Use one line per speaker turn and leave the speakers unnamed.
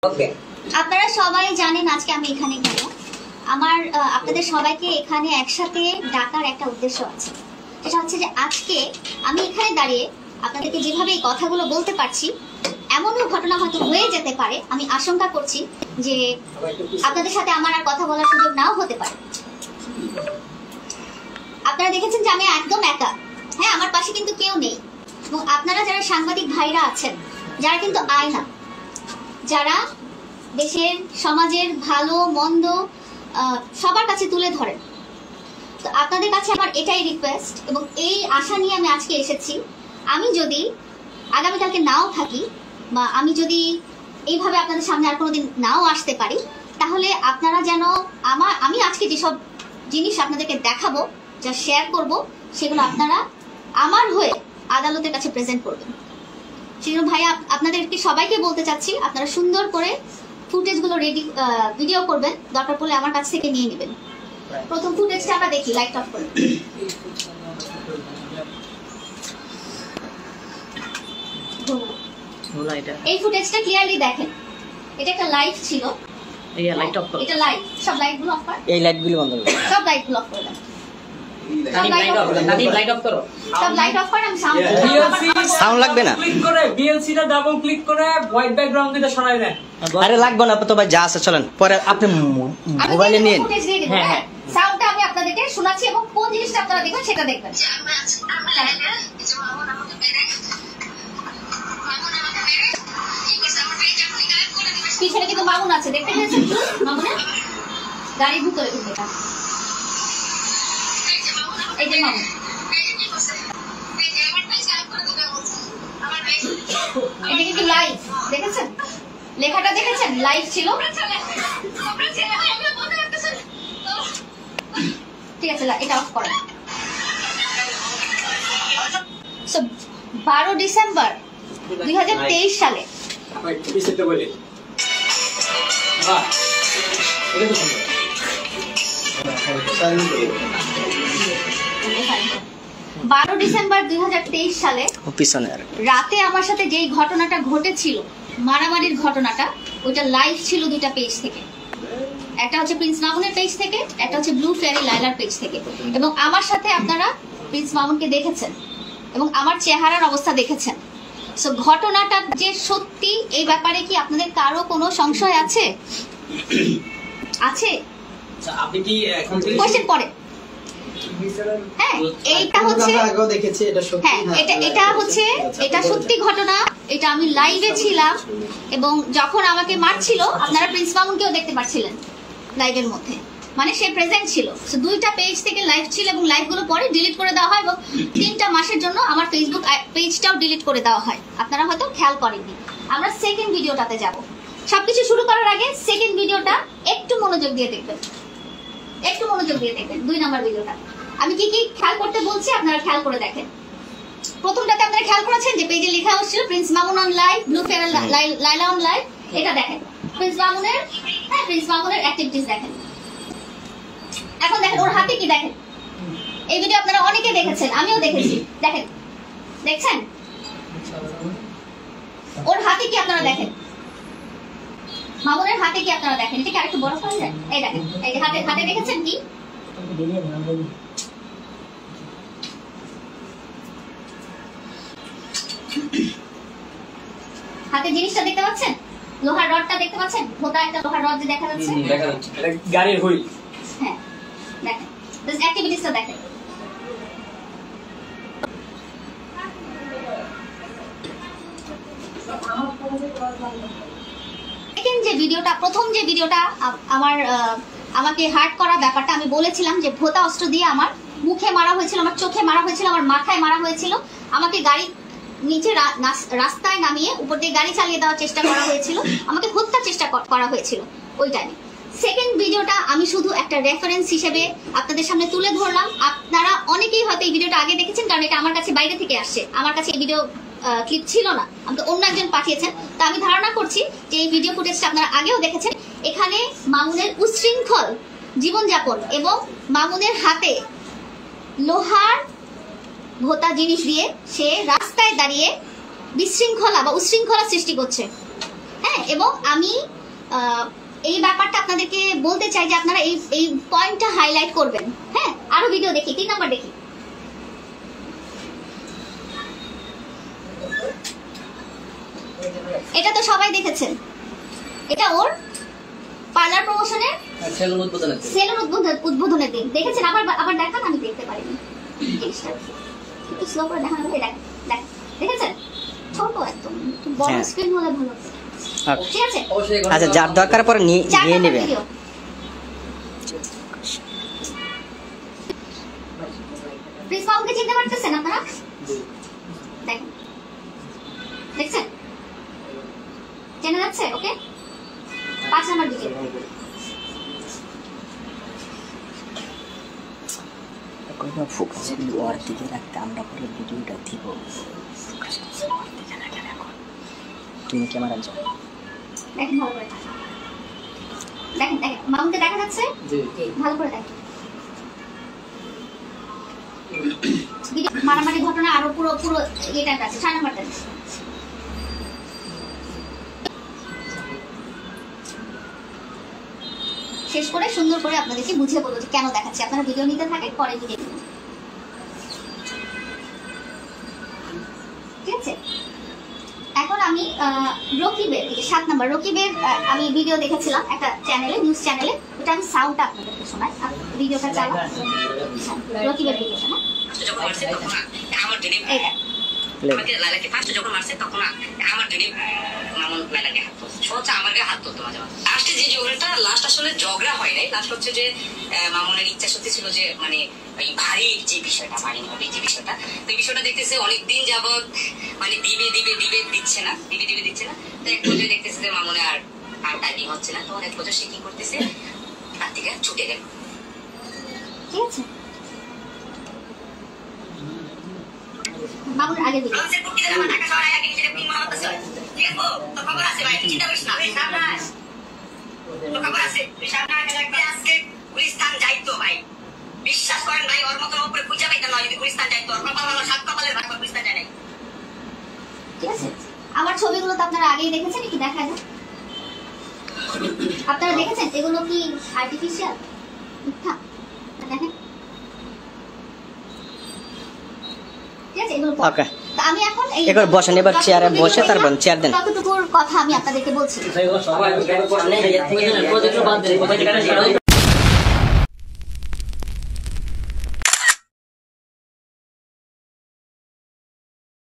আপনারা সবাই জানেন আজকে আমি এখানে কেন। আমার আপনাদের সবাইকে এখানে একসাথে ডাকার একটা উদ্দেশ্য আছে। সেটা হচ্ছে যে আজকে আমি এখানে দাঁড়িয়ে আপনাদেরকে যেভাবে এই কথাগুলো বলতে পারছি, এমনও ঘটনা হয়তো হয়ে যেতে পারে। আমি আশঙ্কা করছি যে আপনাদের সাথে আমার আর কথা বলার সুযোগ নাও হতে পারে। আপনারা দেখেছেন যে আমি একদম একা, হ্যাঁ, আমার পাশে কিন্তু কেউ নেই। এবং আপনারা যারা সাংবাদিক ভাইরা আছেন, যারা কিন্তু আয়না, যারা দেশের সমাজের ভালো মন্দ সবার কাছে তুলে ধরেন, তো আপনাদের কাছে আমার এটাই রিকোয়েস্ট এবং এই আশা নিয়ে আমি আজকে এসেছি। আমি যদি আগামীকালকে নাও থাকি বা আমি যদি এইভাবে আপনাদের সামনে আর কোনোদিন নাও আসতে পারি, তাহলে আপনারা যেন আমি আজকে যেসব জিনিস আপনাদেরকে দেখাবো, যা শেয়ার করব, সেগুলো আপনারা আমার হয়ে আদালতের কাছে প্রেজেন্ট করবেন। সেজন্য ভাইয়া আপনাদেরকে সবাইকে বলতে চাচ্ছি, আপনারা সুন্দর করে ফুটেজগুলো রেডি ভিডিও করবেন, দরকার পড়লে আমার কাছ থেকে নিয়ে নেবেন। প্রথম ফুটেজটা আমরা দেখি, লাইট অফ করে। এই ফুটেজটা ক্লিয়ারলি দেখেন। এটা একটা লাইভ ছিল, এই লাইট অফ করো, এটা লাইভ, সব লাইটগুলো অফ করো, এই লাইটগুলো বন্ধ করো, সব লাইটগুলো অফ করে দেন।
সাউন্ড লাগবে না,
ক্লিক করে বিএলসি টা ডাবল ক্লিক করে হোয়াইট ব্যাকগ্রাউন্ড দিতে সরাই দেন।
আরে লাগবে না তো ভাই, যা আছে চলেন, পরে আপনি মোবাইলে নিন।
হ্যাঁ, সাউন্ডটা আমি আপনাদেরকে শোনাচ্ছি এবং কোন জিনিসটা আপনারা দেখবেন সেটা দেখবেন। পিছনে কিন্তু মামুন আছে, দেখতে পেয়েছেন মামুনের গাড়ির ভিতরে কিন্তু এটা, এই যে মামুন, এটা কিন্তু লাইভ, দেখেছেন লেখাটা, দেখেছেন লাইভ ছিল। ঠিক আছে, এটা অফ করেন। 12 ডিসেম্বর 2023 সালে রাতে আমার সাথে যেই ঘটনাটা ঘটেছিল, মারামারির ঘটনাটা, ওইটা লাইভ ছিল দুইটা পেজ থেকে। একটা হচ্ছে প্রিন্স মামুনের পেজ থেকে, একটা হচ্ছে ব্লু ফেয়ারি লাইলার পেজ থেকে। এবং আমার সাথে আপনারা প্রিন্স মামুনকে দেখেছেন এবং আমার চেহারার অবস্থা দেখেছেন। সো ঘটনাটা যে সত্যি, এই ব্যাপারে কি আপনাদের কারো কোনো সংশয় আছে? আছে?
আপনি কি এখন
কোশ্চেন পরে? হ্যাঁ, এইটা হচ্ছে, হ্যাঁ, এটা হচ্ছে, এটা সত্যি ঘটনা। এটা আমি লাইভে ছিলাম এবং যখন আমাকে মারছিল, আপনারা প্রিন্স মামুনকেও দেখতে পাচ্ছিলেন লাইভের মধ্যে, মানে সে প্রেজেন্ট ছিল। সো দুইটা পেজ থেকে লাইভ ছিল এবং লাইভগুলো পরে ডিলিট করে দেওয়া হয় এবং 3টা মাসের জন্য আমার ফেসবুক পেজটাও ডিলিট করে দেওয়া হয়। আপনারা হয়তো খেয়াল করেননি। আমরা সেকেন্ড ভিডিওটাতে যাব। সবকিছু শুরু করার আগে সেকেন্ড ভিডিওটা একটু মনোযোগ দিয়ে দেখবেন, একটু মনোযোগ দিয়ে দেখবেন। 2 নম্বর ভিডিওটা আমি কি কি খেয়াল করতে বলছি আপনারা খেয়াল করে দেখেন। প্রথমটাতে আপনারা খেয়াল করেছেন যে পেজে লেখা হচ্ছিল Prince Mamun on live, blue fairy Laila on live. এটা দেখেন প্রিন্স মামুনের, হ্যাঁ, প্রিন্স মামুনের অ্যাক্টিভিটিস দেখেন। এখন দেখেন ওর হাতে কি, দেখেন এই ভিডিও আপনারা অনেকে দেখেছেন, আমিও দেখেছি। দেখেন, দেখছেন ওর হাতে কি আপনারা দেখেন, মামুনের হাতে কি আপনারা দেখেন। এটা কি আরেকটু বড় করা যায়? এই দেখেন, এই যে হাতে দেখেছেন কি, হাতে জিনিসটা দেখতে পাচ্ছেন, লোহার রডটা দেখতে পাচ্ছেন, ভোতা একটা লোহার রড যে দেখা যাচ্ছে,
দেখা যাচ্ছে এটা গাড়ির হুইল।
হ্যাঁ, দেখেন দিস অ্যাক্টিভিটিসটা দেখেন। দেখেন যে ভিডিওটা, প্রথম যে ভিডিওটা আমাকে হার্ট করা ব্যাপারটা, আমি বলেছিলাম যে ভোতা অস্ত্র দিয়ে আমার মুখে মারা হয়েছিল, আমার চোখে মারা হয়েছিল, আমার মাথায় মারা হয়েছিল, আমাকে গাড়ি নিচে রাস্তায় নামিয়ে উপর দিয়ে গাড়ি চালিয়ে দেওয়ার চেষ্টা করা হয়েছিল, আমাকে হত্যার চেষ্টা করা হয়েছিল ওই টাইমে। সেকেন্ড ভিডিওটা আমি শুধু একটা রেফারেন্স হিসেবে আপনাদের সামনে তুলে ধরলাম। আপনারা অনেকেই হয়তো এই ভিডিওটা আগে দেখেছেন, কারণ এটা আমার কাছে বাইরে থেকে আসছে, আমার কাছে এই ভিডিও ক্লিপ ছিল না, আমি তো অন্য একজন পাঠিয়েছেন। তো আমি ধারণা করছি যে এই ভিডিও ফুটেজটা আপনারা আগেও দেখেছেন। এখানে মামুনের উচ্ছৃঙ্খল জীবনযাপন এবং মামুনের হাতে লোহার ভোতা জিনিস দিয়ে সে রাস্তায় দাঁড়িয়ে বিশৃঙ্খলা বা উশৃঙ্খলা সৃষ্টি করছে। হ্যাঁ, এবং আমি এই ব্যাপারটা আপনাদেরকে বলতে চাই যে আপনারা এই পয়েন্টটা হাইলাইট করবেন। হ্যাঁ, আরো ভিডিও দেখি, 3 নাম্বার দেখি। এটা তো সবাই দেখেছেন, এটা ওর পার্লার প্রমোশনের সেলুন উদ্বোধনের দিন দেখেছেন। আবার দেখান, আমি দেখতে পারিনি, একটু স্লো করে দেখানো হলে দেখেছেন। ছোট একদম, বড় স্ক্রিন হলে ভালো। ঠিক আছে,
আচ্ছা যার দরকার পরে নিয়ে নেবে।
প্রিন্স বাবুকে চিনতে পারতেছেন আপনারা? দেখছেন, চেনা যাচ্ছে? ওকে, 5 নাম্বার ভিডিও।
তুমি ক্যামেরা
দেখেন ভালো করে, দেখেন মামুনকে দেখা যাচ্ছে? ভালো করে দেখেন। মারামারি ঘটনা আরো পুরো এটা আছে। 6 নাম্বারটা শেষ করে সুন্দর করে আপনাদেরকে বুঝিয়ে বলবো যে কেন দেখাচ্ছি। আপনারা ভিডিও নিতে থাকেন, পরে ভিডিও নেবেন। ঠিক আছে, এখন আমি রকিবের 7 নাম্বার রকিবের আমি ভিডিও দেখেছিলাম একটা চ্যানেলে, নিউজ চ্যানেলে। ওটা আমি সাউন্ডটা আপনাদেরকে শোনাই, ভিডিওটা চালা। রকিবের ভিডিওটা না,
আমাকে লাইলাকে ফার্স্ট যখন মারছে তখন আমার যদি মামুন লাইলাকে হাত তুলছে, সোজা আমার গায়ে হাত তুলতো মাঝে মাঝে। লাস্টে যে ঝগড়াটা, লাস্ট আসলে ঝগড়া হয় নাই, লাস্ট হচ্ছে যে মামুনের ইচ্ছা সত্যি ছিল যে মানে ওই ভারী যে বিষয়টা, ভারী হবে যে বিষয়টা, তো বিষয়টা দেখতেছে অনেকদিন যাবৎ মানে দিবে দিচ্ছে না, তো এক পর্যায়ে দেখতেছে যে মামুনে আর টাইমিং হচ্ছে না, তখন এক পর্যায়ে সে কি করতেছে, তার থেকে ছুটে গেল।
ঠিক আছে, মামুন আগে দিই।
আমাদের কুটি দেন, আমার ঢাকা শহরে আগে গিয়ে পিং মারতে চলে। ঠিক আছে, তো খবর আছে ভাই, চিন্তা করিস না, তুই সামনে আস। তো খবর আছে, তুই সামনে আগে লাগবে। আজকে গুলিস্তান যাইতো ভাই, বিশ্বাস করেন ভাই, ওর মতো উপরে খুঁজে পাইতাম না যদি গুলিস্তান যাইতো। ওর কপাল ভালো, 7 কপালের ভাগ, গুলিস্তান যায় নাই।
ঠিক আছে, আমার ছবিগুলো তো আপনারা আগেই দেখেছেন, একটু দেখা যায়। আপনারা দেখেছেন এগুলো কি আর্টিফিশিয়াল? মিথ্যা? দেখেন, ঠিক আছে, এগুলো
ওকে।
তো আমি এখন এই
এবার বসেন, এবার চেয়ারে বসে তারপর চেয়ার দেন।
কতটুকুর কথা আমি আপনাদেরকে বলছি।